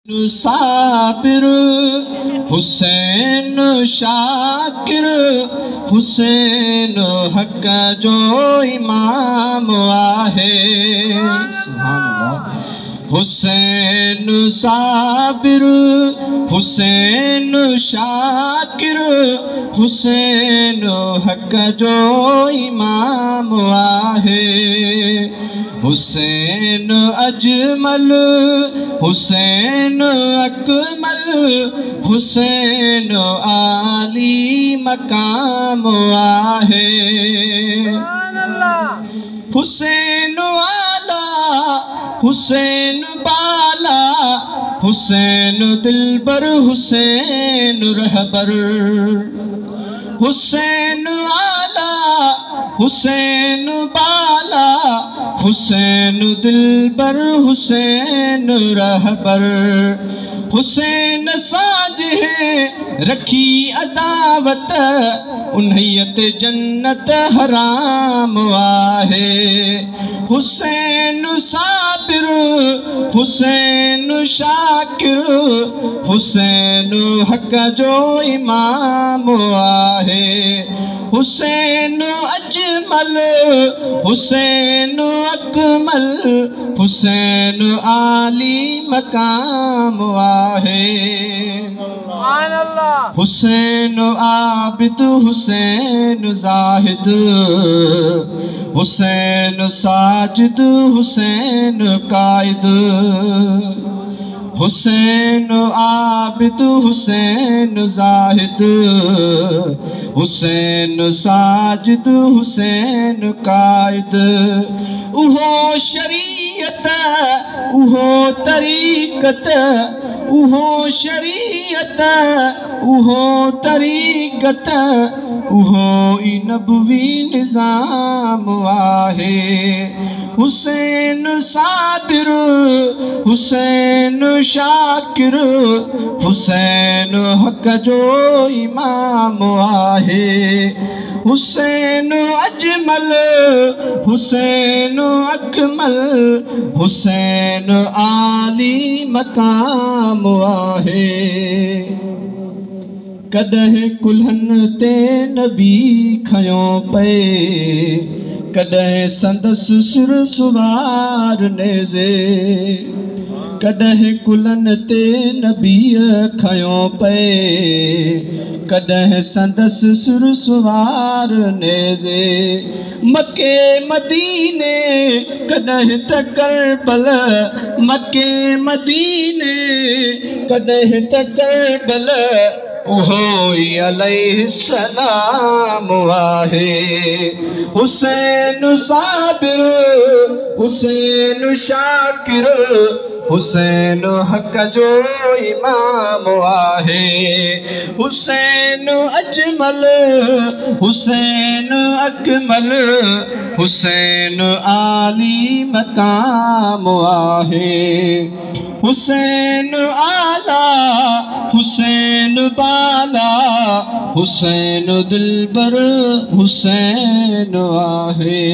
साबिर हुसैन शाकिर हुसैन हक़ जो इमाम आहे। सुभान अल्लाह। हुसैन साबिर हुसैन शाकिर हुसैन हक़ जो इमाम आहे। हुसैन अजमल हुसैन अकमल हुसैन आली मकाम आहे। हुसैन आला हुसैन बाला हुसैन दिलबर हुसैन रहबर। हुसैन आला हुसैन बाला हुसैन दिलबर हुसैन रहबर। हुसैन साज है रखी अदावत उन्हैयत जन्नत हराम आहे। हुसैन साबिर हुसैन शाकिर हुसैन हक़ जो इमाम आहे। हुसैन अजमल हुसैन अकमल हुसैन आली मकाम आहे। हुसैन आबिद हुसैन जाहिद हुसैन साजिद हुसैन कायद। हुसैन आबिद हुसैन जाहिद हुसैन साजिद हुसैन कायद। उहो शरीयत उहो तरीक़त उहो शरीयत उहो तरीक़त उहो ई नबवी निज़ाम आहे। हुसैन साबिर हुसैन शाकिर हुसैन हक़ जो इमाम आहे। हुसैन अजमल हुसैन अकमल हुसैन आली मकाम आहे। कॾहिं कुल्हनि ते नबी खयो पए कॾहिं संदसि सिर सुवार नेज़े। कॾहिं कुल्हनि ते नबीअ खयो पए कॾहिं संदसि सिर सुवार नेज़े। मके मदीने कॾहिं त करबल मके मदीने कॾहिं त करबल उहो ई अलैहिस्सलाम आहे। हुसैन साबिर हुसैन शाकिर हुसैन हक़ जो इमाम आहे। हुसैन अजमल हुसैन अकमल हुसैन आली मकाम आहे। हुसैन आला हुसैन बाला हुसैन दिलबर हुसैन आहे।